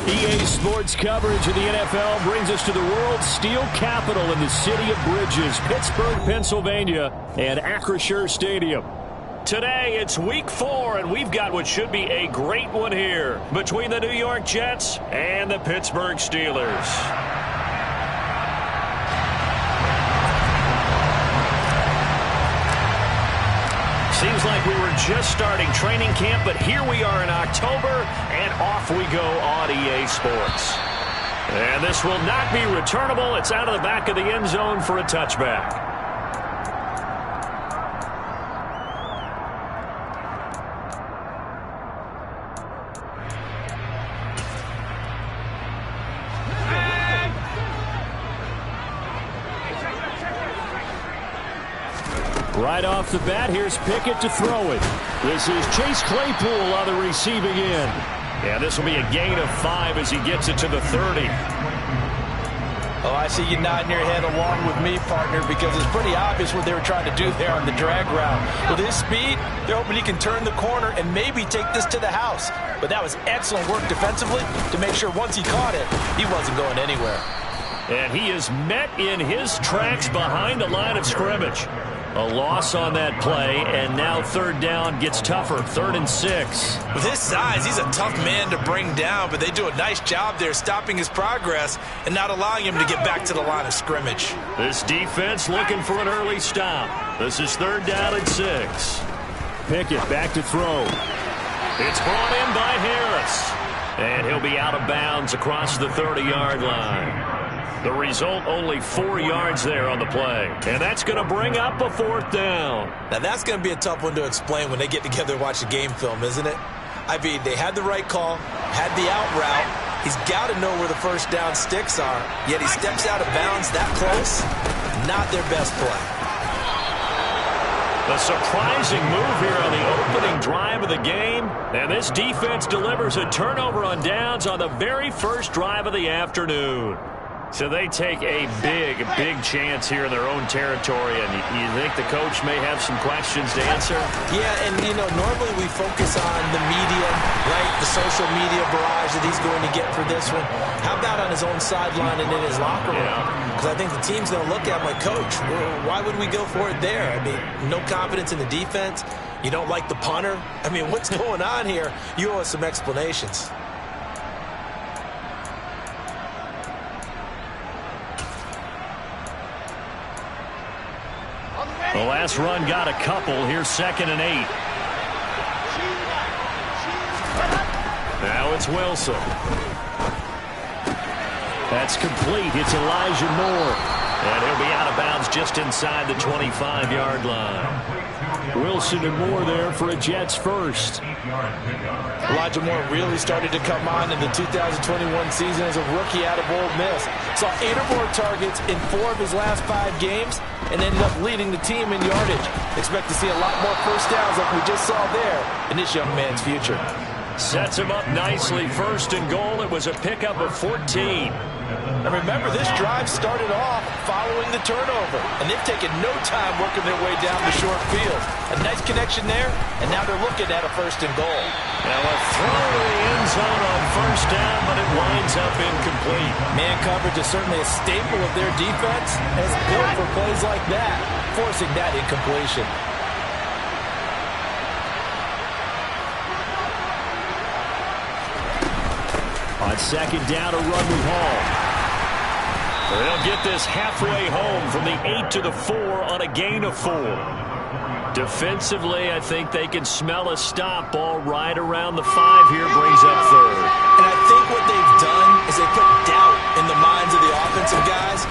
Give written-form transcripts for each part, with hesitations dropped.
EA Sports coverage of the NFL brings us to the world's steel capital in the city of Bridges, Pittsburgh, Pennsylvania, and Acrisure Stadium. Today, it's week 4, and we've got what should be a great one here between the New York Jets and the Pittsburgh Steelers. Seems like we were just starting training camp, but here we are in October, and off we go on EA Sports. And this will not be returnable. It's out of the back of the end zone for a touchback. Right off the bat, here's Pickett to throw it. This is Chase Claypool on the receiving end. Yeah, this will be a gain of 5 as he gets it to the 30. Oh, I see you nodding your head along with me, partner, because it's pretty obvious what they were trying to do there on the drag route. With his speed, they're hoping he can turn the corner and maybe take this to the house. But that was excellent work defensively to make sure once he caught it, he wasn't going anywhere. And he is met in his tracks behind the line of scrimmage. A loss on that play, and now third down gets tougher, 3rd and 6. With his size, he's a tough man to bring down, but they do a nice job there stopping his progress and not allowing him to get back to the line of scrimmage. This defense looking for an early stop. This is 3rd down and 6. Pickett back to throw. It's brought in by Harris. And he'll be out of bounds across the 30-yard line. The result, only 4 yards there on the play. And that's going to bring up a 4th down. Now, that's going to be a tough one to explain when they get together and watch the game film, isn't it? I mean, they had the right call, had the out route. He's got to know where the first down sticks are, yet he steps out of bounds that close. Not their best play. A surprising move here on the opening drive of the game. And this defense delivers a turnover on downs on the very first drive of the afternoon. So they take a big chance here in their own territory, and you think the coach may have some questions to answer? Yeah, and, normally we focus on the media, right, the social media barrage that he's going to get for this one. How about on his own sideline and in his locker room? Because I think the team's going to look at my coach. Why would we go for it there? I mean, no confidence in the defense. You don't like the punter? I mean, what's going on here? You owe us some explanations. The last run got a couple. Here's 2nd and 8. Now it's Wilson. That's complete. It's Elijah Moore. And he'll be out of bounds just inside the 25-yard line. Wilson and Moore there for a Jets first. Elijah Moore really started to come on in the 2021 season as a rookie out of Ole Miss. Saw 8 or more targets in 4 of his last 5 games and ended up leading the team in yardage. Expect to see a lot more first downs like we just saw there in this young man's future. Sets him up nicely. 1st and goal. It was a pickup of 14. And remember, this drive started off following the turnover, and they've taken no time working their way down the short field. A nice connection there, and now they're looking at a 1st and goal. Now a throw to the end zone on 1st down, but it winds up incomplete. Man coverage is certainly a staple of their defense, and it's built for plays like that, forcing that incompletion. On 2nd down, a run with Hall. They'll get this halfway home from the 8 to the 4 on a gain of 4. Defensively, I think they can smell a stop. Ball right around the 5 here, brings up 3rd. And I think what they've done is they put doubt in the minds of the offensive guys.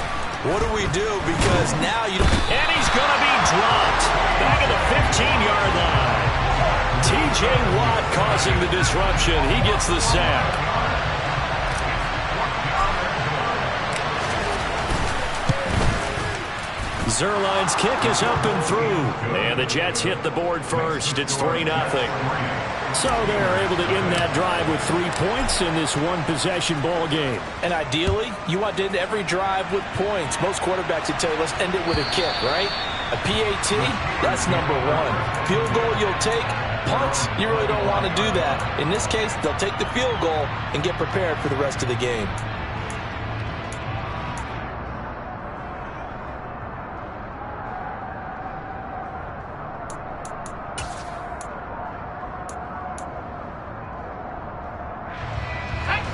What do we do? Because now you don't... And he's going to be dropped. Back at the 15-yard line. T.J. Watt causing the disruption. He gets the sack. Zerline's kick is up and through. And the Jets hit the board first. It's 3-0. So they're able to end that drive with 3 points in this one-possession ball game. And ideally, you want to end every drive with points. Most quarterbacks would tell you, let's end it with a kick, right? A PAT, that's number 1. Field goal you'll take, punts, you really don't want to do that. In this case, they'll take the field goal and get prepared for the rest of the game.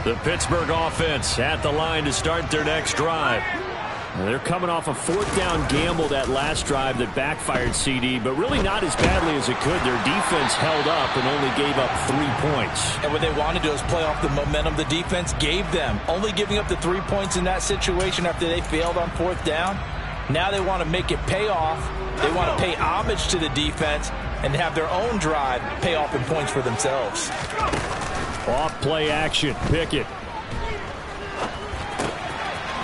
The Pittsburgh offense at the line to start their next drive. They're coming off a fourth down gamble that last drive that backfired, CD, but really not as badly as it could. Their defense held up and only gave up 3 points. And what they wanted to do is play off the momentum the defense gave them. Only giving up the 3 points in that situation after they failed on fourth down. Now they want to make it pay off. They want to pay homage to the defense and have their own drive pay off in points for themselves. Off play action. Pickett.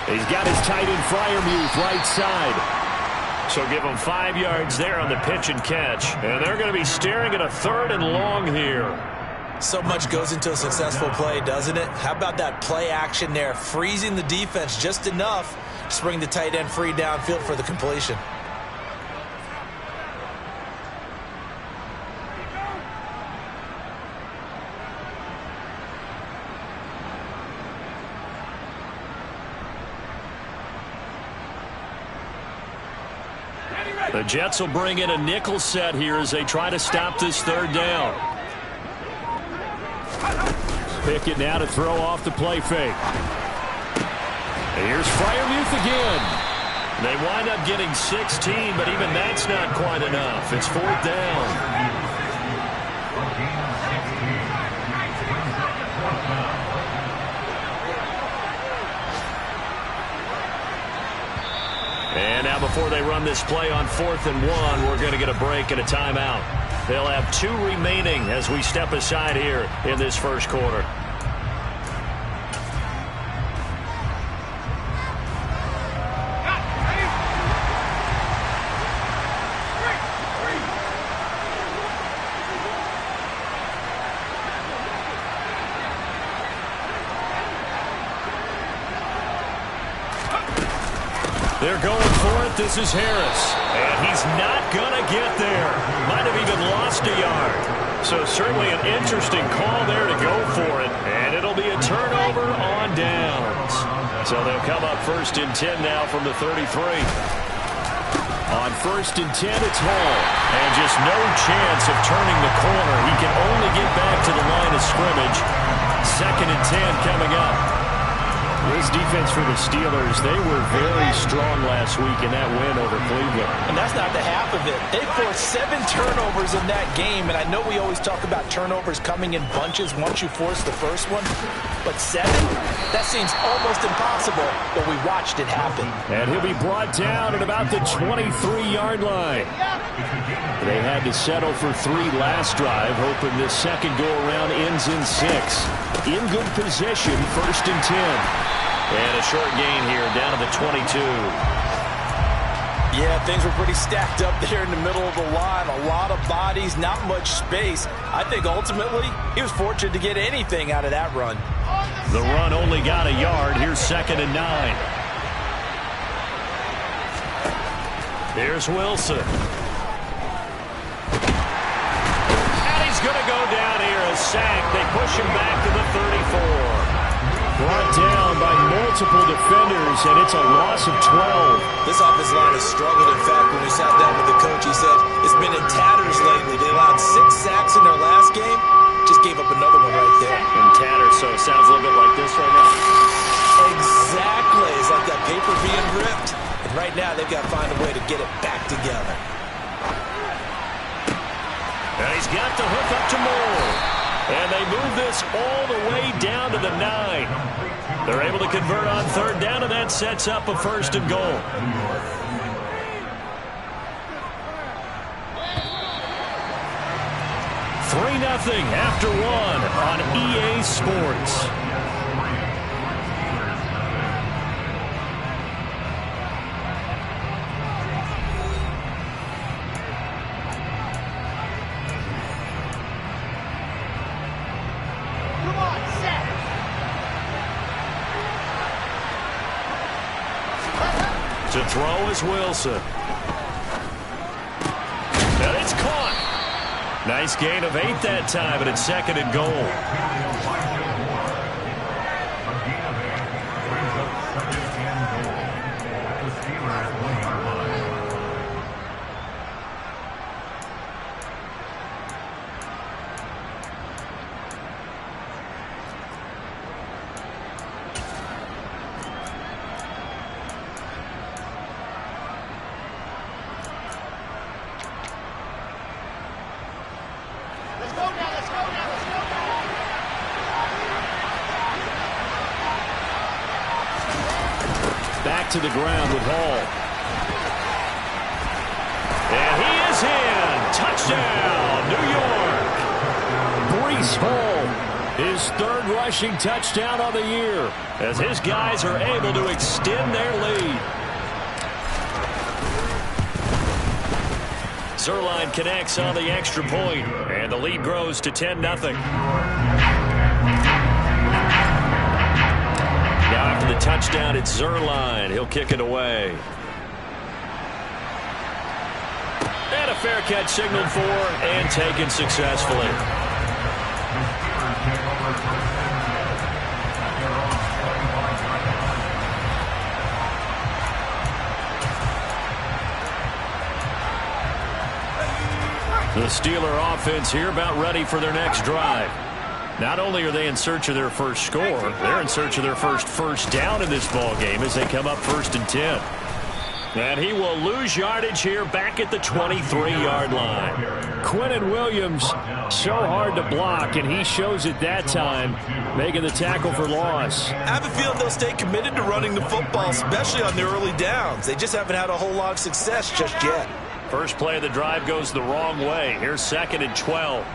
He's got his tight end Freiermuth right side. So give him 5 yards there on the pitch and catch. And they're going to be staring at a 3rd and long here. So much goes into a successful play, doesn't it? How about that play action there? Freezing the defense just enough to bring the tight end free downfield for the completion. The Jets will bring in a nickel set here as they try to stop this 3rd down. Pickett now to throw off the play fake. And here's Freiermuth again. They wind up getting 16, but even that's not quite enough. It's 4th down. And now before they run this play on 4th and 1, we're going to get a break and a timeout. They'll have 2 remaining as we step aside here in this first quarter. They're going for it. This is Harris. And he's not going to get there. Might have even lost a yard. So certainly an interesting call there to go for it. And it'll be a turnover on downs. So they'll come up 1st and 10 now from the 33. On 1st and 10, it's Hall. And just no chance of turning the corner. He can only get back to the line of scrimmage. 2nd and 10 coming up. This defense for the Steelers, they were very strong last week in that win over Cleveland. And that's not the half of it. They forced 7 turnovers in that game, and I know we always talk about turnovers coming in bunches once you force the first one, but 7? That seems almost impossible, but we watched it happen. And he'll be brought down at about the 23-yard line. They had to settle for 3 last drive, hoping this second go-around ends in 6. In good position, 1st and 10. And a short gain here, down to the 22. Yeah, things were pretty stacked up there in the middle of the line. A lot of bodies, not much space. I think ultimately he was fortunate to get anything out of that run. The run only got a yard. Here's 2nd and 9. Here's Wilson. And he's going to go down here, a sack. They push him back to the 34. Brought down by multiple defenders, and it's a loss of 12. This offensive line has struggled. In fact, when we sat down with the coach, he said it's been in tatters lately. They allowed 6 sacks in their last game. Just gave up another one right there. In tatters, so it sounds a little bit like this right now. Exactly. It's like that paper being ripped. And right now, they've got to find a way to get it back together. And he's got the hook up to Moore. And they move this all the way down to the 9. They're able to convert on 3rd down, and that sets up a 1st and goal. Three 3-0 after 1 on EA Sports. To throw is Wilson. And it's caught. Nice gain of 8 that time, and it's 2nd and goal. Back to the ground with Hall. And he is in. Touchdown, New York. Breece Hall, his 3rd rushing touchdown of the year, as his guys are able to extend their lead. Zerline connects on the extra point, and the lead grows to 10-0. Now after the touchdown, it's Zerline. He'll kick it away. And a fair catch signaled for and taken successfully. The Steeler offense here about ready for their next drive. Not only are they in search of their first score, they're in search of their first down in this ball game as they come up 1st and 10. And he will lose yardage here back at the 23-yard line. Quinnen Williams, so hard to block, and he shows it that time, making the tackle for loss. I have a feeling they'll stay committed to running the football, especially on their early downs. They just haven't had a whole lot of success just yet. First play of the drive goes the wrong way. Here's 2nd and 12.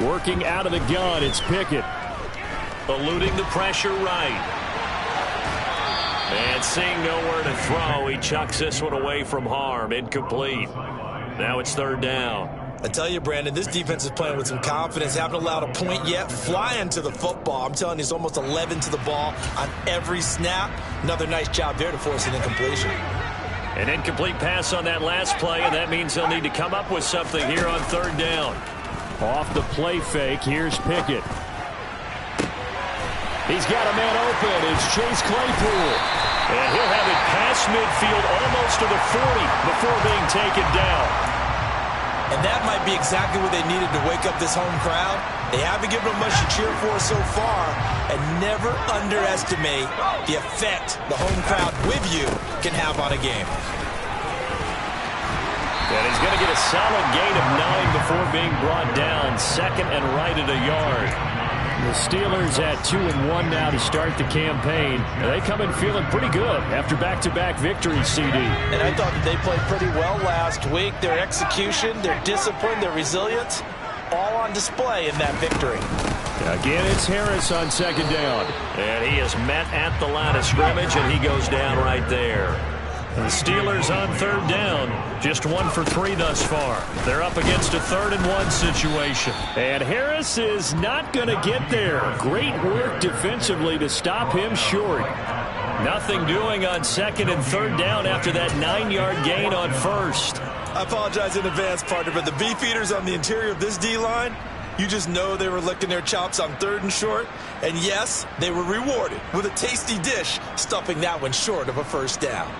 Working out of the gun, it's Pickett. Eluding the pressure right. And seeing nowhere to throw, he chucks this one away from harm. Incomplete. Now it's 3rd down. I tell you, Brandon, this defense is playing with some confidence. Haven't allowed a point yet. Flying to the football. I'm telling you, it's almost 11 to the ball on every snap. Another nice job there to force an incompletion. An incomplete pass on that last play, and that means they'll need to come up with something here on 3rd down. Off the play fake, here's Pickett. He's got a man open. It's Chase Claypool. And he'll have it past midfield almost to the 40 before being taken down. And that might be exactly what they needed to wake up this home crowd. They haven't given them much to cheer for so far. And never underestimate the effect the home crowd with you can have on a game. And he's going to get a solid gain of 9 before being brought down. 2nd and right at a yard. The Steelers at 2-1 now to start the campaign. They come in feeling pretty good after back-to-back victories, CD. And I thought that they played pretty well last week. Their execution, their discipline, their resilience, all on display in that victory. Again, it's Harris on 2nd down. And he is met at the line of scrimmage, and he goes down right there. The Steelers on 3rd down, just 1 for 3 thus far. They're up against a 3rd and 1 situation. And Harris is not going to get there. Great work defensively to stop him short. Nothing doing on 2nd and 3rd down after that 9-yard gain on 1st. I apologize in advance, partner, but the beef eaters on the interior of this D-line, you just know they were licking their chops on 3rd and short. And yes, they were rewarded with a tasty dish, stuffing that one short of a 1st down.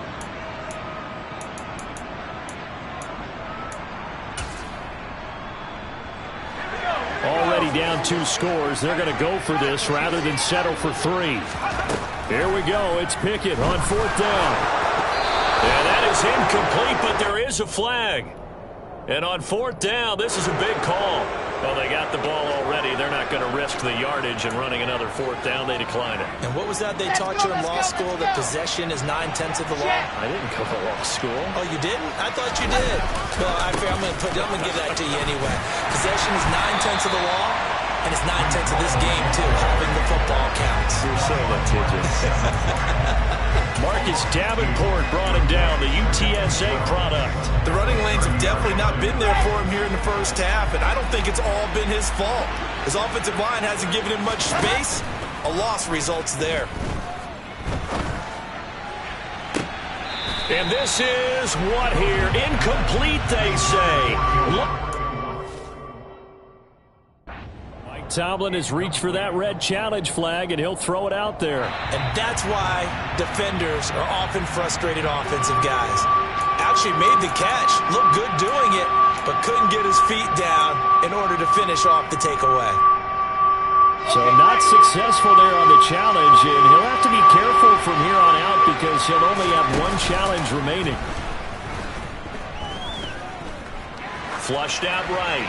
Already down 2 scores. They're going to go for this rather than settle for 3. Here we go. It's Pickett on 4th down. And that is incomplete, but there is a flag. And on 4th down, this is a big call. Well, they got the ball already. They're not going to risk the yardage and running another 4th down. They decline it. And what was that they taught you in law school, that possession is 9/10 of the law? I didn't go to law school. Oh, you didn't? I thought you did. Well, I'm going to give that to you anyway. Possession is 9/10 of the law, and it's 9/10 of this game, too. Holding the football counts. You're so litigious. Marcus Davenport brought him down, the UTSA product. The running lanes have definitely not been there for him here in the first half, and I don't think it's all been his fault. His offensive line hasn't given him much space. A loss results there. And this is what here? Incomplete, they say. Mike Tomlin has reached for that red challenge flag, and he'll throw it out there. And that's why defenders are often frustrated offensive guys. Actually made the catch, looked good doing it, but couldn't get his feet down in order to finish off the takeaway. So not successful there on the challenge, and he'll have to be careful from here on out because he'll only have one challenge remaining. Flushed out right,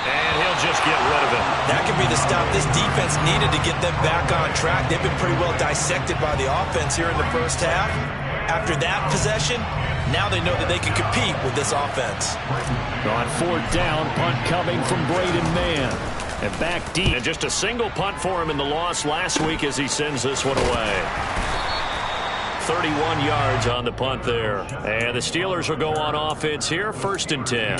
and he'll just get rid of it. That could be the stop this defense needed to get them back on track. They've been pretty well dissected by the offense here in the first half. After that possession, now they know that they can compete with this offense. On fourth down, punt coming from Braden Mann. And back deep. And just a single punt for him in the loss last week as he sends this one away. 31 yards on the punt there. And the Steelers will go on offense here, 1st and 10.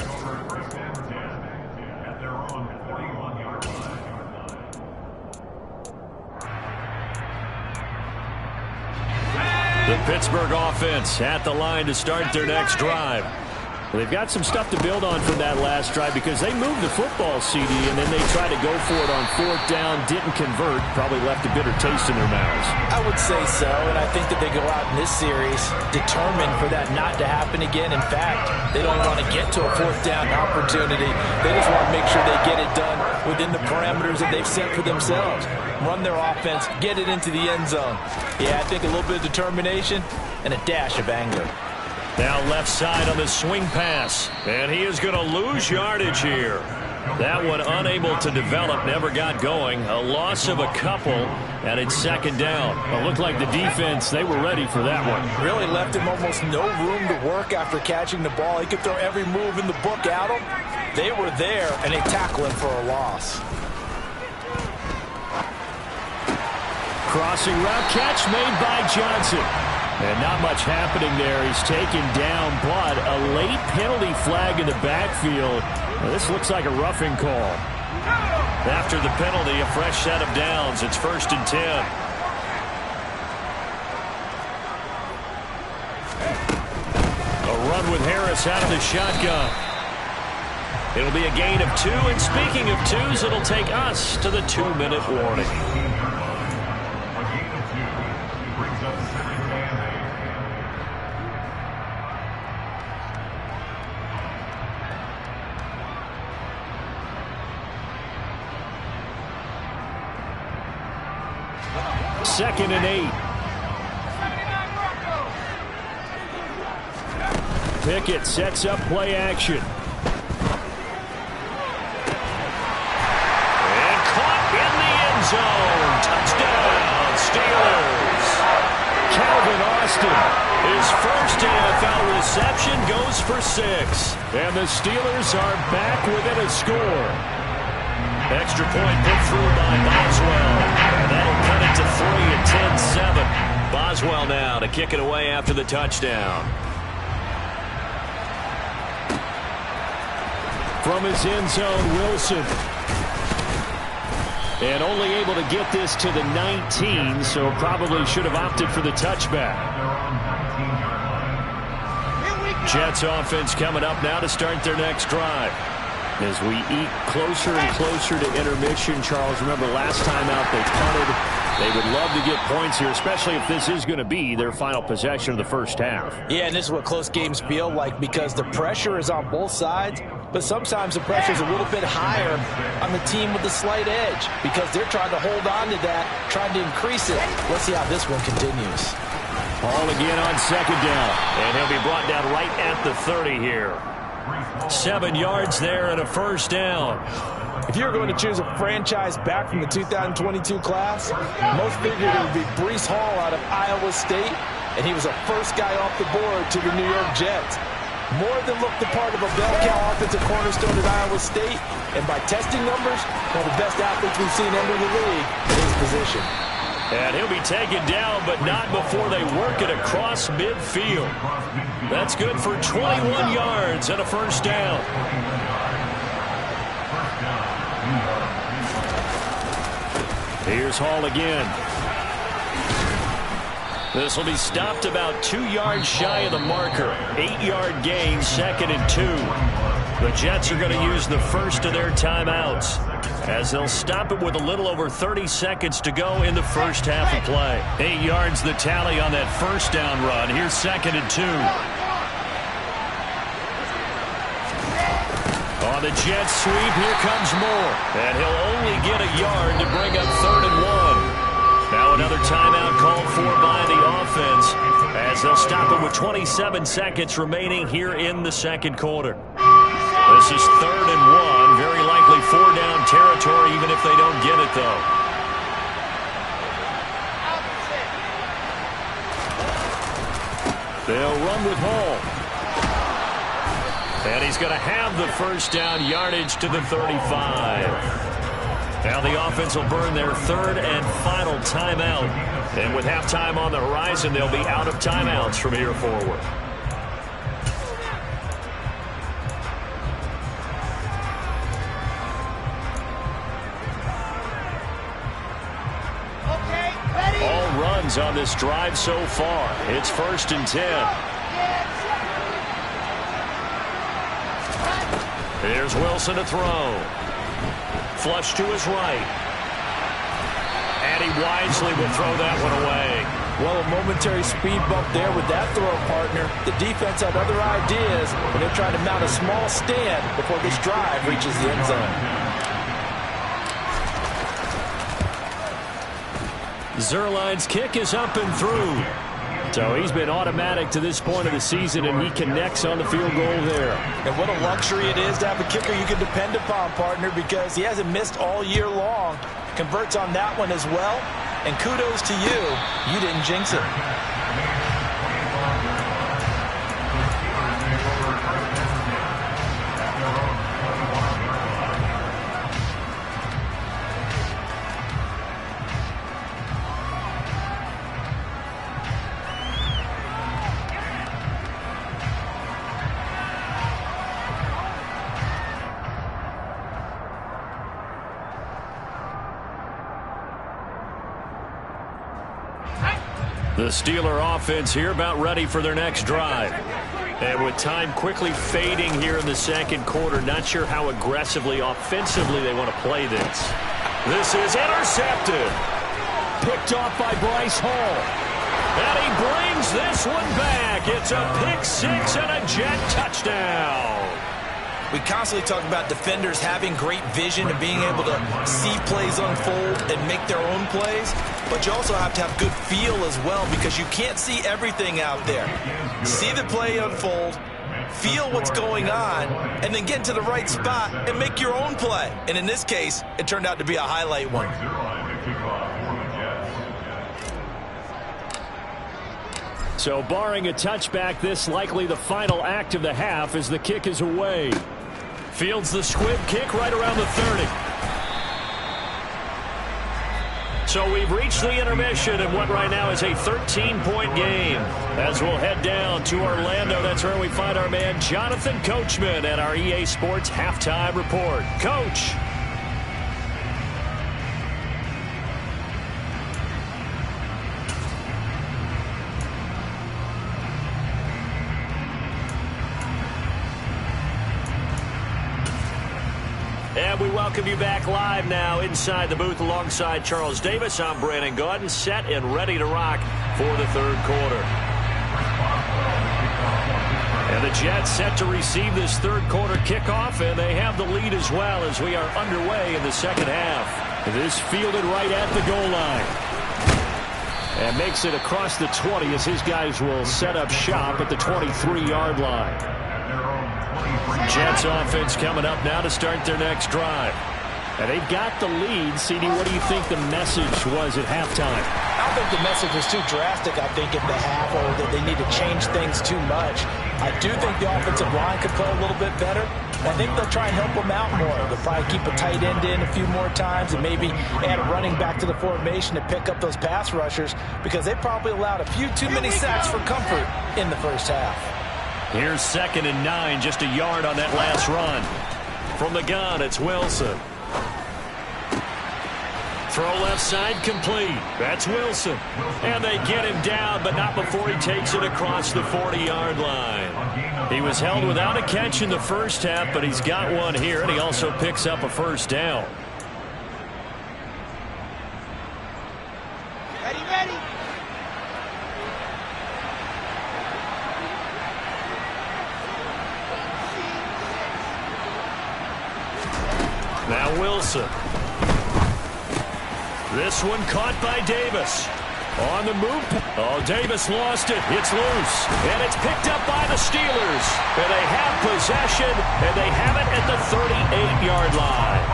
The Pittsburgh offense at the line to start their next drive. They've got some stuff to build on from that last drive because they moved the football, CD, and then they tried to go for it on fourth down, didn't convert, probably left a bitter taste in their mouths. I would say so, and I think that they go out in this series determined for that not to happen again. In fact, they don't want to get to a fourth down opportunity. They just want to make sure they get it done within the parameters that they've set for themselves. Run their offense, get it into the end zone. Yeah, I think a little bit of determination and a dash of anger. Now left side on the swing pass. And he is going to lose yardage here. That one unable to develop, never got going. A loss of a couple, and it's 2nd down. It looked like the defense, they were ready for that one. Really left him almost no room to work after catching the ball. He could throw every move in the book at him. They were there, and they tackle him for a loss. Crossing route catch made by Johnson. And not much happening there. He's taken down, but a late penalty flag in the backfield. Now, this looks like a roughing call. After the penalty, a fresh set of downs. It's 1st and 10. A run with Harris out of the shotgun. It'll be a gain of 2, and speaking of 2s, it'll take us to the 2-minute warning. Second and 8. Pickett sets up play action. And caught in the end zone. Touchdown, Steelers. Calvin Austin. His first NFL reception goes for 6. And the Steelers are back within a score. Extra point put through by Boswell. And that'll cut it to 3 at 10-7. Boswell now to kick it away after the touchdown. From his end zone, Wilson. And only able to get this to the 19, so probably should have opted for the touchback. Jets offense coming up now to start their next drive. As we eat closer and closer to intermission, Charles, remember last time out they punted. They would love to get points here, especially if this is going to be their final possession of the first half. Yeah, and this is what close games feel like because the pressure is on both sides, but sometimes the pressure is a little bit higher on the team with the slight edge because they're trying to hold on to that, trying to increase it. Let's see how this one continues. Ball again on 2nd down. And he'll be brought down right at the 30 here. 7 yards there and a first down. If you were going to choose a franchise back from the 2022 class, most figured it would be Breece Hall out of Iowa State, and he was the first guy off the board to the New York Jets. More than looked the part of a bell cow offensive cornerstone at Iowa State, and by testing numbers, one of the best athletes we've seen enter the league in his position. And he'll be taken down, but not before they work it across midfield. That's good for 21 yards and a first down. Here's Hall again. This will be stopped about 2 yards shy of the marker. 8-yard gain, 2nd and 2. The Jets are going to use the first of their timeouts as they'll stop it with a little over 30 seconds to go in the first half of play. 8 yards the tally on that first down run. Here's 2nd and 2. On the Jets sweep, here comes Moore. And he'll only get a yard to bring up 3rd and 1. Now another timeout called for by the offense as they'll stop it with 27 seconds remaining here in the second quarter. This is 3rd and 1. Very likely 4-down territory even if they don't get it, though. They'll run with Hall. And he's going to have the first down yardage to the 35. Now the offense will burn their 3rd and final timeout. And with halftime on the horizon, they'll be out of timeouts from here forward. All runs on this drive so far. It's 1st and 10. Here's Wilson to throw. Flush to his right. And he wisely will throw that one away. Well, a momentary speed bump there with that throw, partner. The defense had other ideas, and they're trying to mount a small stand before this drive reaches the end zone. Zerline's kick is up and through. So he's been automatic to this point of the season, and he connects on the field goal there. And what a luxury it is to have a kicker you can depend upon, partner, because he hasn't missed all year long. Converts on that one as well. And kudos to you. You didn't jinx it. The Steeler offense here about ready for their next drive. And with time quickly fading here in the second quarter, not sure how aggressively, offensively they want to play this. This is intercepted. Picked off by Bryce Hall. And he brings this one back. It's a pick six and a Jet touchdown. We constantly talk about defenders having great vision and being able to see plays unfold and make their own plays. But you also have to have good feel as well, because you can't see everything out there. See the play unfold, feel what's going on, and then get to the right spot and make your own play. And in this case, it turned out to be a highlight one. So barring a touchback, this likely the final act of the half as the kick is away. Fields the squib kick right around the 30. So we've reached the intermission in what right now is a 13-point game. As we'll head down to Orlando, that's where we find our man Jonathan Coachman at our EA Sports Halftime Report. Coach. And we welcome you back live now inside the booth alongside Charles Davis. I'm Brandon Gaudin, set and ready to rock for the third quarter. And the Jets set to receive this third quarter kickoff, and they have the lead as well as we are underway in the second half. This fielded right at the goal line. And makes it across the 20 as his guys will set up shop at the 23-yard line. Jets offense coming up now to start their next drive. And they've got the lead. CD, what do you think the message was at halftime? I don't think the message was too drastic, I think, at the half, or that they need to change things too much. I do think the offensive line could play a little bit better. I think they'll try and help them out more. They'll probably keep a tight end in a few more times and maybe add a running back to the formation to pick up those pass rushers, because they probably allowed a few too many sacks for comfort in the first half. Here's 2nd and 9, just a yard on that last run. From the gun, it's Wilson. Throw left side complete. That's Wilson. And they get him down, but not before he takes it across the 40-yard line. He was held without a catch in the first half, but he's got one here, and he also picks up a first down. Ready. Now Wilson. This one caught by Davis. On the move. Oh, Davis lost it. It's loose. And it's picked up by the Steelers. And they have possession, and they have it at the 38-yard line.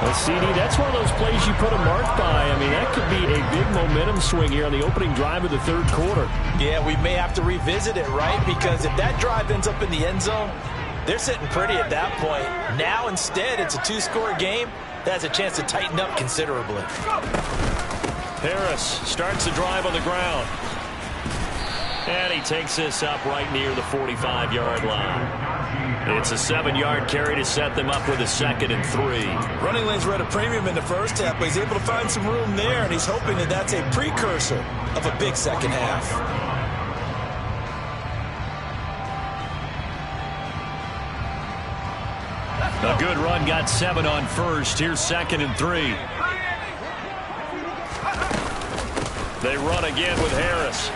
Well, CD, that's one of those plays you put a mark by. I mean, that could be a big momentum swing here on the opening drive of the third quarter. Yeah, we may have to revisit it, right? Because if that drive ends up in the end zone, they're sitting pretty at that point. Now, instead, it's a two-score game. That has a chance to tighten up considerably. Harris starts the drive on the ground. And he takes this up right near the 45-yard line. It's a 7-yard carry to set them up with a 2nd and 3. Running lanes were at a premium in the first half, but he's able to find some room there, and he's hoping that that's a precursor of a big second half. A good run got 7 on first. Here's 2nd and 3. They run again with Harris.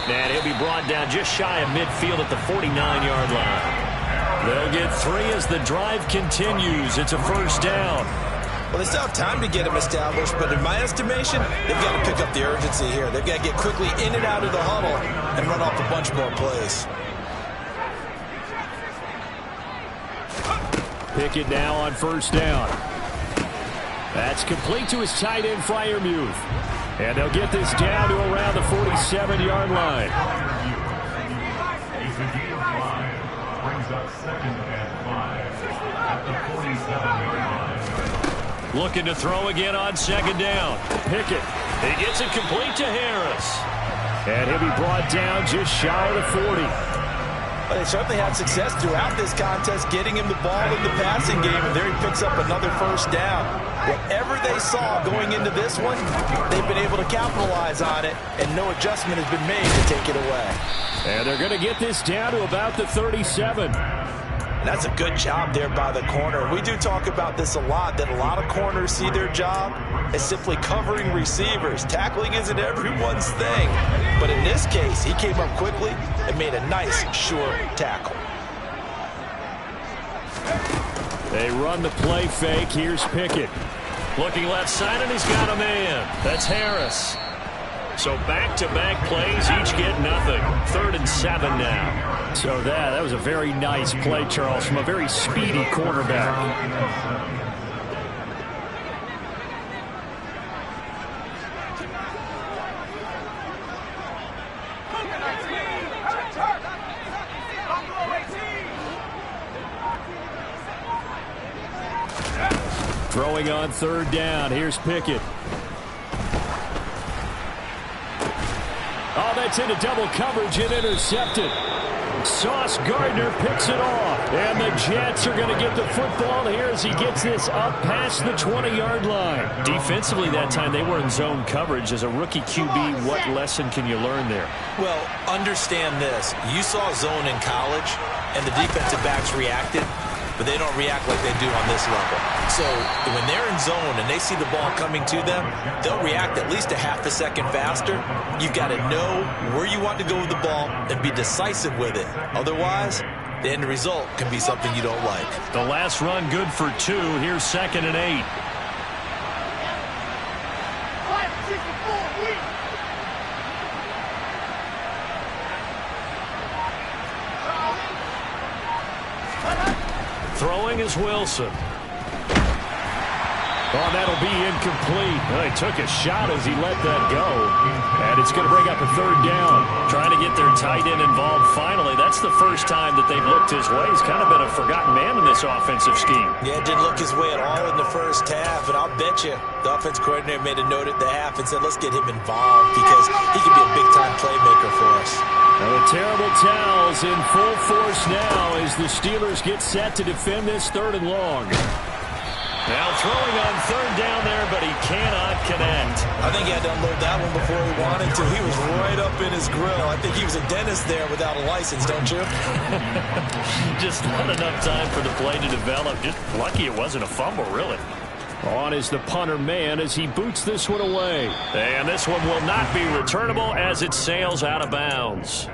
And he'll be brought down just shy of midfield at the 49-yard line. They'll get 3 as the drive continues. It's a first down. Well, they still have time to get him established, but in my estimation, they've got to pick up the urgency here. They've got to get quickly in and out of the huddle and run off a bunch more plays. Pickett now on first down. That's complete to his tight end, Freiermuth. And they'll get this down to around the 47-yard line. Looking to throw again on 2nd down. Pickett. He gets it complete to Harris. And he'll be brought down just shy of the 40. Well, they certainly had success throughout this contest getting him the ball in the passing game, and there he picks up another first down. Whatever they saw going into this one, they've been able to capitalize on it, and no adjustment has been made to take it away. And they're going to get this down to about the 37. That's a good job there by the corner. We do talk about this a lot, that a lot of corners see their job as simply covering receivers. Tackling isn't everyone's thing. But in this case, he came up quickly and made a nice, sure tackle. They run the play fake. Here's Pickett. Looking left side, and he's got a man. That's Harris. So back-to-back plays, each get nothing. 3rd and 7 now. So that was a very nice play, Charles, from a very speedy quarterback. Throwing on 3rd down. Here's Pickett. Oh, that's into double coverage and intercepted. Sauce Gardner picks it off. And the Jets are going to get the football here as he gets this up past the 20-yard line. Defensively that time, they were in zone coverage. As a rookie QB, what lesson can you learn there? Well, understand this. You saw zone in college, and the defensive backs reacted, but they don't react like they do on this level. So when they're in zone and they see the ball coming to them, they'll react at least a half a second faster. You've got to know where you want to go with the ball and be decisive with it. Otherwise, the end result can be something you don't like. The last run good for 2. Here's 2nd and 8. Throwing is Wilson. Oh, that'll be incomplete. Well, he took a shot as he let that go. And it's going to bring up a 3rd down. Trying to get their tight end involved finally. That's the first time that they've looked his way. He's kind of been a forgotten man in this offensive scheme. Yeah, it didn't look his way at all in the first half. And I'll bet you the offense coordinator made a note at the half and said, let's get him involved because he could be a big-time playmaker for us. Now the terrible towels in full force now as the Steelers get set to defend this 3rd and long. Now throwing on third down there, but he cannot connect. I think he had to unload that one before he wanted to. He was right up in his grill. I think he was a dentist there without a license, don't you? Just not enough time for the play to develop. Just lucky it wasn't a fumble, really. On is the punter man as he boots this one away. And this one will not be returnable as it sails out of bounds.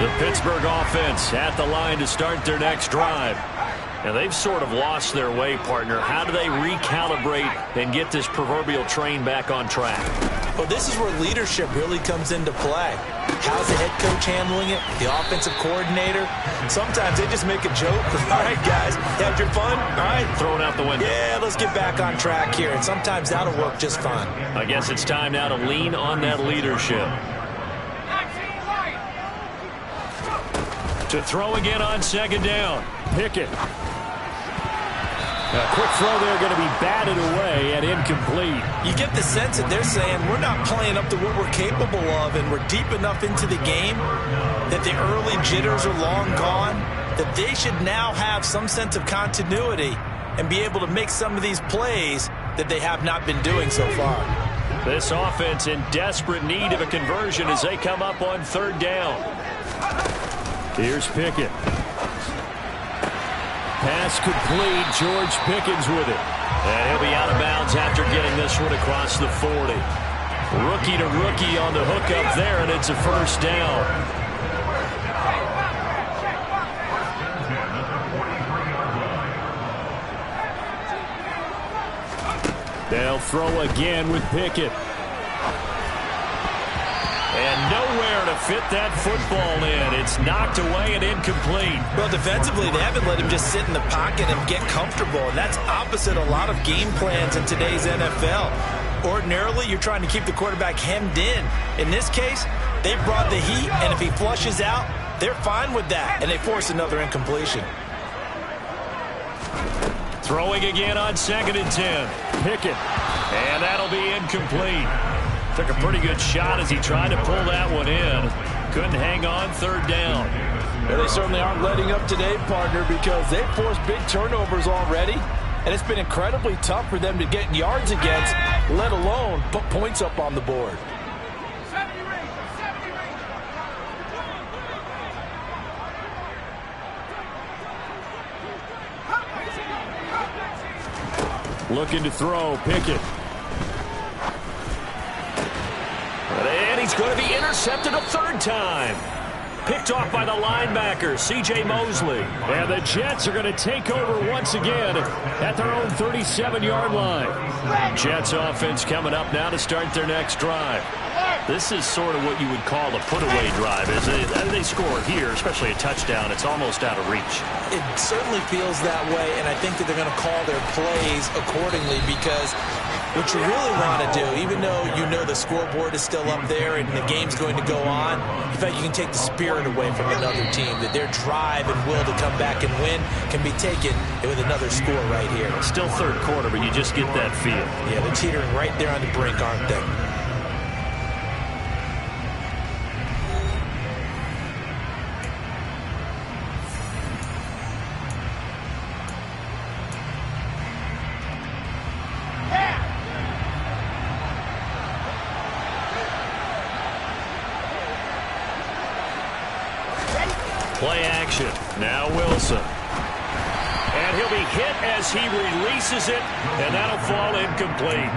The Pittsburgh offense at the line to start their next drive. And they've sort of lost their way, partner. How do they recalibrate and get this proverbial train back on track? Well, this is where leadership really comes into play. How's the head coach handling it? The offensive coordinator? Sometimes they just make a joke. All right, guys, you had your fun? All right. Throw it out the window. Yeah, let's get back on track here. And sometimes that'll work just fine. I guess it's time now to lean on that leadership. To throw again on second down. Pickett. A quick throw there going to be batted away and incomplete. You get the sense that they're saying we're not playing up to what we're capable of, and we're deep enough into the game that the early jitters are long gone, that they should now have some sense of continuity and be able to make some of these plays that they have not been doing so far. This offense in desperate need of a conversion as they come up on third down. Here's Pickett. Pass complete. George Pickens with it. And he'll be out of bounds after getting this one across the 40. Rookie to rookie on the hook up there, and it's a first down. They'll throw again with Pickett. And nowhere to fit that football in. It's knocked away and incomplete. Well, defensively, they haven't let him just sit in the pocket and get comfortable. And that's opposite a lot of game plans in today's NFL. Ordinarily, you're trying to keep the quarterback hemmed in. In this case, they brought the heat, and if he flushes out, they're fine with that. And they force another incompletion. Throwing again on 2nd and 10. Pickett. And that'll be incomplete. Took a pretty good shot as he tried to pull that one in. Couldn't hang on third down. Well, they certainly aren't letting up today, partner, because they've forced big turnovers already. And it's been incredibly tough for them to get yards against, let alone put points up on the board. Looking to throw. Pickett. And he's going to be intercepted a third time. Picked off by the linebacker, C.J. Mosley. And the Jets are going to take over once again at their own 37-yard line. Jets offense coming up now to start their next drive. This is sort of what you would call a put-away drive. As they score here, especially a touchdown, it's almost out of reach. It certainly feels that way, and I think that they're going to call their plays accordingly because what you really want to do, even though you know the scoreboard is still up there and the game's going to go on, in fact, you can take the spirit away from another team, that their drive and will to come back and win can be taken with another score right here. Still third quarter, but you just get that feel. Yeah, they're teetering right there on the brink, aren't they? Play action. Now Wilson. And he'll be hit as he releases it, and that'll fall incomplete.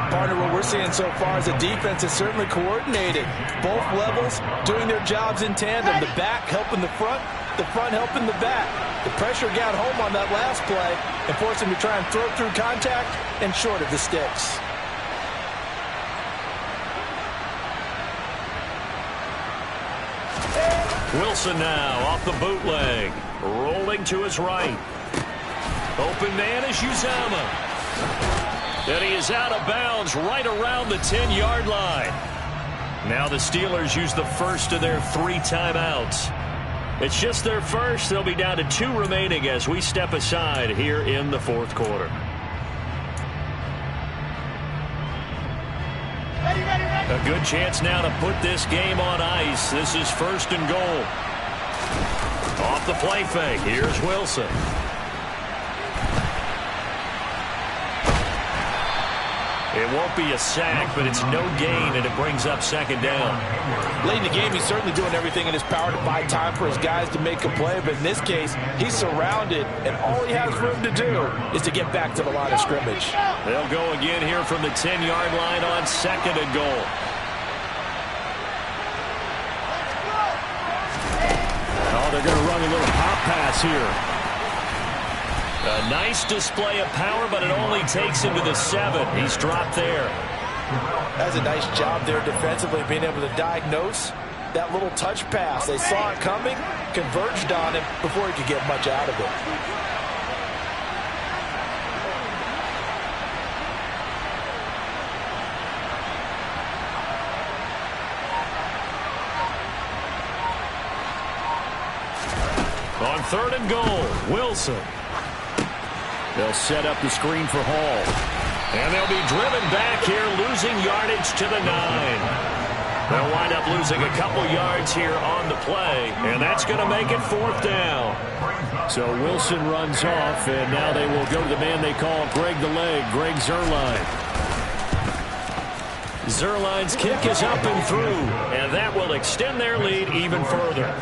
Partner, what we're seeing so far is the defense is certainly coordinated. Both levels doing their jobs in tandem. The back helping the front, the front helping the back. The pressure got home on that last play and forced him to try and throw through contact and short of the sticks. Wilson now off the bootleg. Rolling to his right. Open man is Uzama. And he is out of bounds right around the 10-yard line. Now the Steelers use the first of their 3 timeouts. It's just their first. They'll be down to 2 remaining as we step aside here in the fourth quarter. A good chance now to put this game on ice. This is 1st and goal. Off the play fake. Here's Wilson. It won't be a sack, but it's no gain, and it brings up 2nd down. Late in the game, he's certainly doing everything in his power to buy time for his guys to make a play, but in this case, he's surrounded, and all he has room to do is to get back to the line of scrimmage. They'll go again here from the 10-yard line on 2nd and goal. Oh, they're going to run a little pop pass here. A nice display of power, but it only takes him to the 7. He's dropped there. That's a nice job there defensively, being able to diagnose that little touch pass. They saw it coming, converged on him before he could get much out of it. On 3rd and goal, Wilson. They'll set up the screen for Hall. And they'll be driven back here, losing yardage to the 9. They'll wind up losing a couple yards here on the play, and that's going to make it 4th down. So Wilson runs off, and now they will go to the man they call Greg the Leg, Greg Zuerlein. Zuerlein's kick is up and through, and that will extend their lead even further.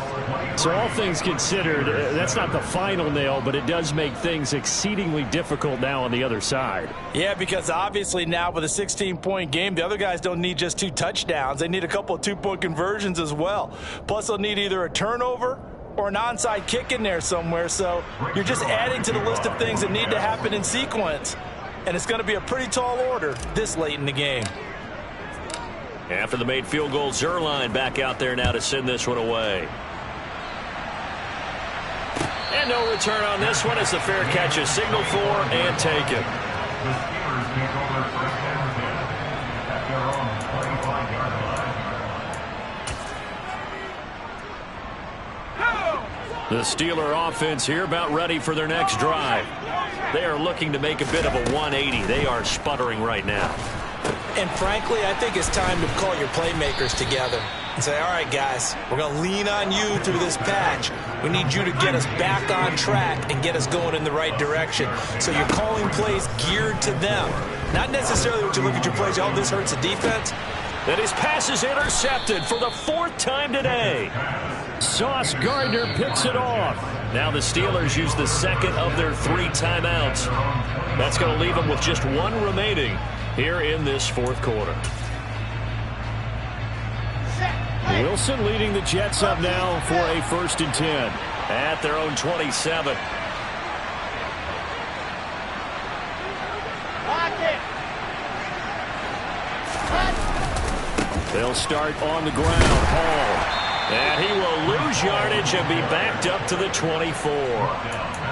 So all things considered, that's not the final nail, but it does make things exceedingly difficult now on the other side. Yeah, because obviously now with a 16-point game, the other guys don't need just 2 touchdowns. They need a couple of 2-point conversions as well. Plus, they'll need either a turnover or an onside kick in there somewhere. So you're just adding to the list of things that need to happen in sequence. And it's going to be a pretty tall order this late in the game. After the made field goal, Zuerlein back out there now to send this one away. And no return on this one as the fair catch is signaled for and taken. The Steeler offense here about ready for their next drive. They are looking to make a bit of a 180. They are sputtering right now. And frankly, I think it's time to call your playmakers together and say, all right, guys, we're going to lean on you through this patch. We need you to get us back on track and get us going in the right direction. So you're calling plays geared to them. Not necessarily what you look at your plays, oh, this hurts the defense. And his pass is intercepted for the 4th time today. Sauce Gardner picks it off. Now the Steelers use the 2nd of their 3 timeouts. That's going to leave them with just 1 remaining here in this 4th quarter. Wilson leading the Jets up now for a 1st and 10. At their own 27. They'll start on the ground. Hall. And he will lose yardage and be backed up to the 24.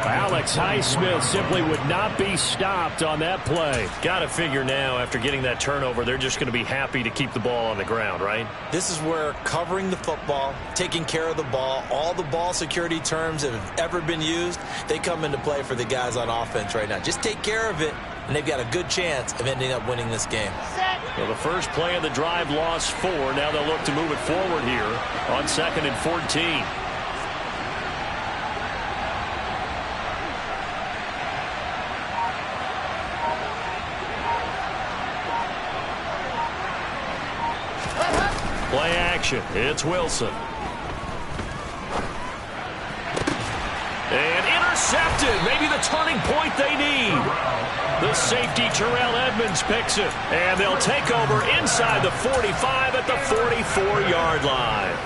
Alex Highsmith simply would not be stopped on that play. Got to figure now, after getting that turnover, they're just going to be happy to keep the ball on the ground, right? This is where covering the football, taking care of the ball, all the ball security terms that have ever been used, they come into play for the guys on offense right now. Just take care of it, and they've got a good chance of ending up winning this game. Well, the first play of the drive lost 4. Now they'll look to move it forward here on 2nd and 14. Play action. It's Wilson. And intercepted. Maybe the turning point they need. The safety, Terrell Edmonds, picks it. And they'll take over inside the 45 at the 44-yard line.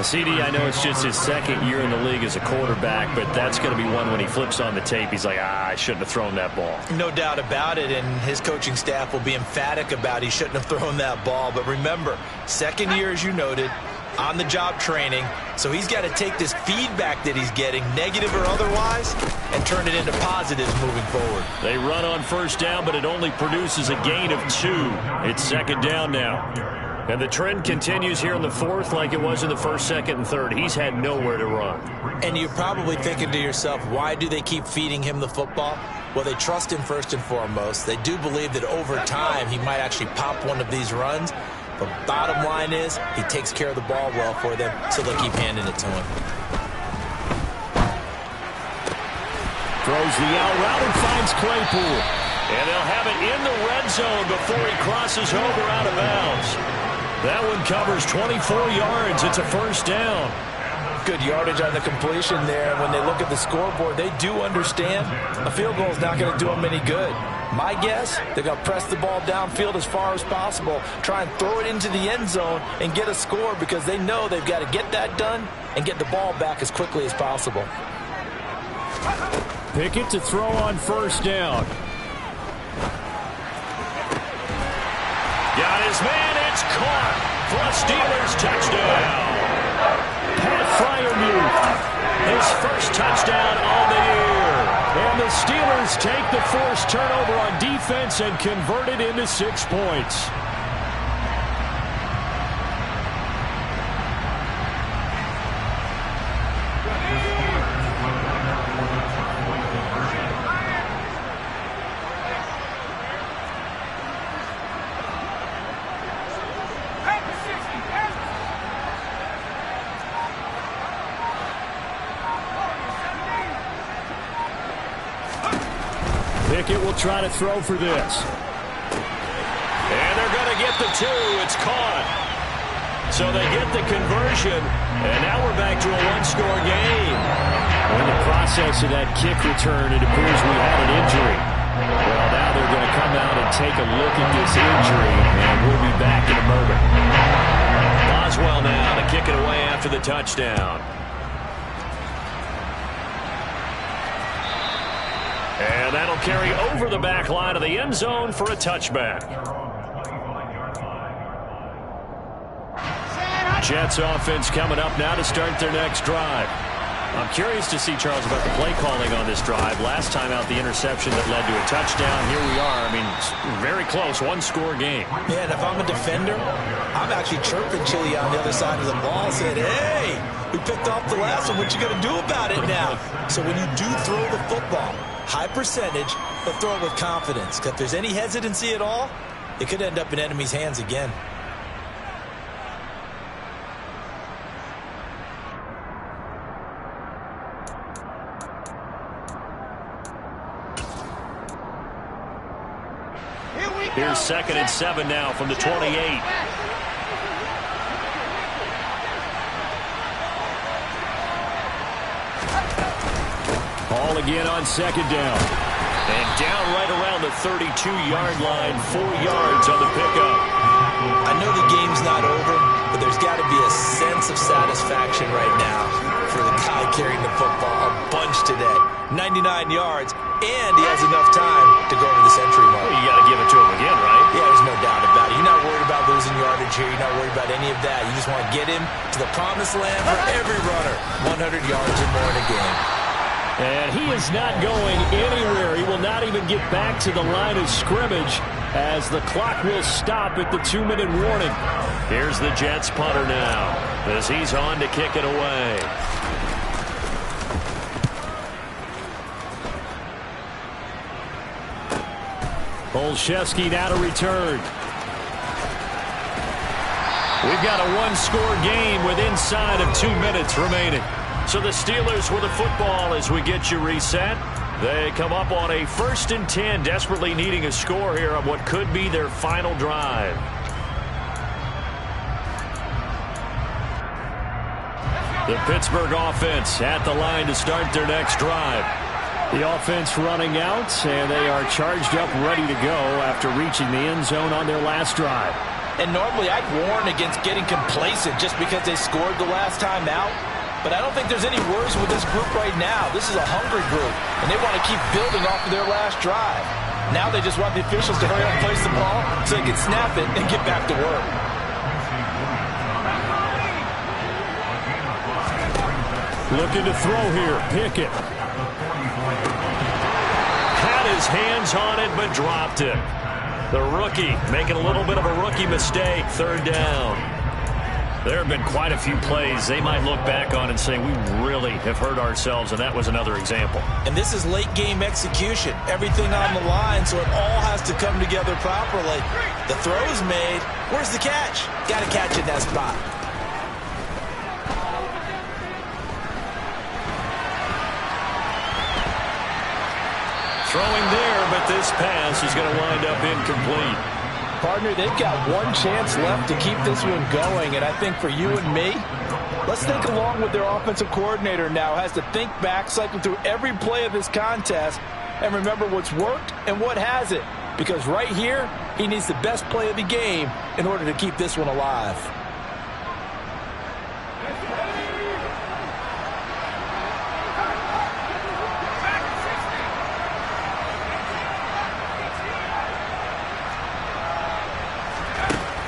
CD, I know it's just his second year in the league as a quarterback, but that's going to be one when he flips on the tape. He's like, I shouldn't have thrown that ball. No doubt about it, and his coaching staff will be emphatic about he shouldn't have thrown that ball. But remember, second year, as you noted, on-the-job training, so he's got to take this feedback that he's getting, negative or otherwise, and turn it into positives moving forward. They run on first down, but it only produces a gain of 2. It's second down now. And the trend continues here in the fourth like it was in the first, second, and third. He's had nowhere to run. And you're probably thinking to yourself, why do they keep feeding him the football? Well, they trust him first and foremost. They do believe that over time he might actually pop one of these runs. But bottom line is he takes care of the ball well for them, so they'll keep handing it to him. Throws the out route and finds Claypool. And they'll have it in the red zone before he crosses over out of bounds. That one covers 24 yards. It's a first down. Good yardage on the completion there. When they look at the scoreboard, they do understand a field goal is not going to do them any good. My guess, they're going to press the ball downfield as far as possible, try and throw it into the end zone and get a score because they know they've got to get that done and get the ball back as quickly as possible. Pickett to throw on first down. Got his man. It's caught for a Steelers touchdown. Pat Fryermuth, His first touchdown on the year. and the Steelers take the forced turnover on defense and convert it into 6 points. Pickett will try to throw for this. And they're going to get the 2. It's caught. So they get the conversion, and now we're back to a one-score game. In the process of that kick return, it appears we had an injury. Well, now they're going to come out and take a look at this injury, and we'll be back in a moment. Boswell now to kick it away after the touchdown. And that'll carry over the back line of the end zone for a touchback. Jets offense coming up now to start their next drive. I'm curious to see, Charles, about the play calling on this drive. Last time out, the interception that led to a touchdown. Here we are. I mean, very close, one-score game. Yeah, and if I'm a defender, I'm actually chirping Chili on the other side of the ball, saying, hey, we picked off the last one. What you going to do about it now? So when you do throw the football, high percentage, but throw it with confidence. Because if there's any hesitancy at all, it could end up in enemy's hands again. Here's 2nd and 7 now from the 28. Ball again on 2nd down. And down right around the 32-yard line, 4 yards on the pickup. I know the game's not over, but there's got to be a sense of satisfaction right now for the guy carrying the football a bunch today. 99 yards, and he has enough time to go over the century mark. Well, you got to give it to him again, right? Yeah, there's no doubt about it. You're not worried about losing yardage here. You're not worried about any of that. You just want to get him to the promised land for every runner. 100 yards or more in a game. And he is not going anywhere. He will not even get back to the line of scrimmage as the clock will stop at the 2-minute warning. Here's the Jets punter now as he's on to kick it away. Olszewski now to return. We've got a one-score game with inside of 2 minutes remaining. So the Steelers with the football as we get you reset. They come up on a 1st and 10, desperately needing a score here on what could be their final drive. The Pittsburgh offense at the line to start their next drive. The offense running out, and they are charged up, ready to go after reaching the end zone on their last drive. And normally I'd warn against getting complacent just because they scored the last time out. But I don't think there's any worries with this group right now. This is a hungry group, and they want to keep building off of their last drive. Now they just want the officials to hurry up and place the ball so they can snap it and get back to work. Looking to throw here. Pickett. Had his hands on it, but dropped it. The rookie making a little bit of a rookie mistake. Third down. There have been quite a few plays they might look back on and say, we really have hurt ourselves, and that was another example. And this is late game execution. Everything on the line, so it all has to come together properly. The throw is made. Where's the catch? Got to catch in that spot. Throwing there, but this pass is going to wind up incomplete. Partner, they've got one chance left to keep this one going, and I think for you and me, let's think along with their offensive coordinator now. Has to think back, cycle through every play of this contest, and remember what's worked and what hasn't. Because right here, he needs the best play of the game in order to keep this one alive.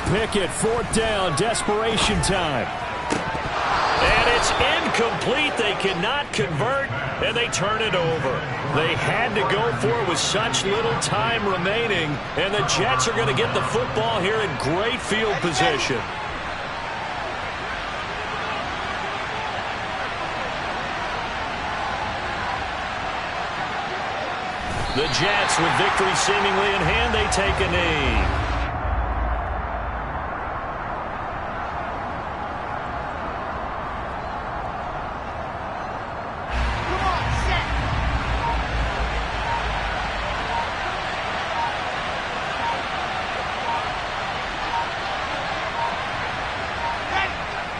Pickett, fourth down, desperation time. And it's incomplete. They cannot convert, and they turn it over. They had to go for it with such little time remaining, and the Jets are going to get the football here in great field position. The Jets, with victory seemingly in hand, they take a knee.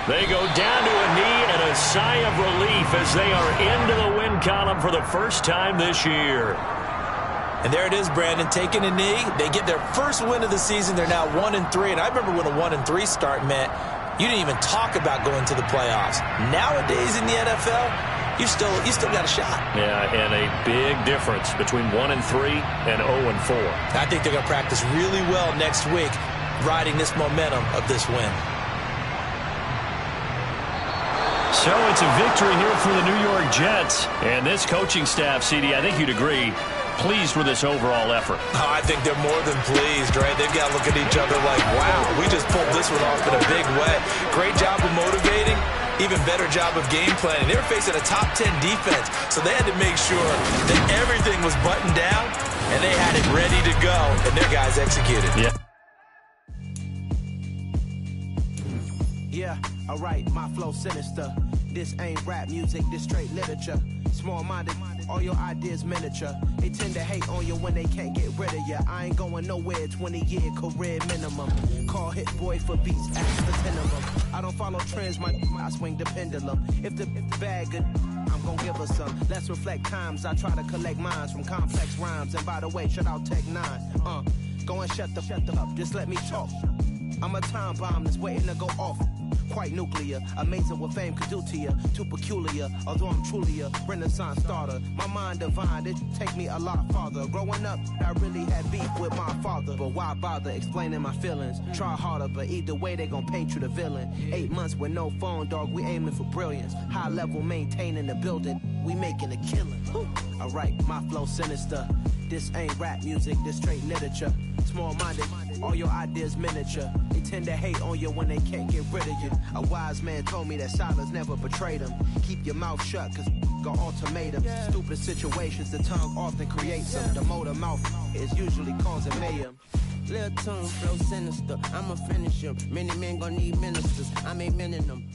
They go down to a knee and a sigh of relief as they are into the win column for the first time this year. And there it is, Brandon, taking a knee. They get their first win of the season. They're now 1-3. And I remember when a 1-3 start meant you didn't even talk about going to the playoffs. Nowadays in the NFL, you still got a shot. Yeah, and a big difference between 1-3 and 0-4. I think they're going to practice really well next week, riding this momentum of this win. So it's a victory here for the New York Jets. And this coaching staff, CD, I think you'd agree, pleased with this overall effort. Oh, I think they're more than pleased, right? They've got to look at each other like, wow, we just pulled this one off in a big way. Great job of motivating, even better job of game planning. They were facing a top 10 defense, so they had to make sure that everything was buttoned down, and they had it ready to go, and their guys executed. Yeah. Yeah, alright, my flow sinister. This ain't rap music, this straight literature. Small-minded, all your ideas miniature. They tend to hate on you when they can't get rid of you. I ain't going nowhere, 20-year career minimum. Call hit boy for beats, ask for 10 of them. I don't follow trends, I swing the pendulum. If the bag good, I'm gonna give her some. Let's reflect times, I try to collect minds from complex rhymes. And by the way, shout out Tech 9. Go and shut the up, just let me talk. I'm a time bomb that's waiting to go off. Quite nuclear, amazing what fame could do to you. Too peculiar, although I'm truly a renaissance starter. My mind divine, it take me a lot farther. Growing up, I really had beef with my father. But why bother explaining my feelings? Try harder, but either way they gon' paint you the villain. 8 months with no phone, dog, we aiming for brilliance. High level maintaining the building, we making a killing. Alright, my flow sinister. This ain't rap music, this straight literature. Small-minded, all your ideas miniature. They tend to hate on you when they can't get rid of you. A wise man told me that silence never betrayed him. Keep your mouth shut, cause got ultimatums. Stupid situations, the tongue often creates them. The motor mouth is usually causing mayhem. Little tune, flow sinister, I'ma finish him. Many men gon' need ministers, I ain't mending them.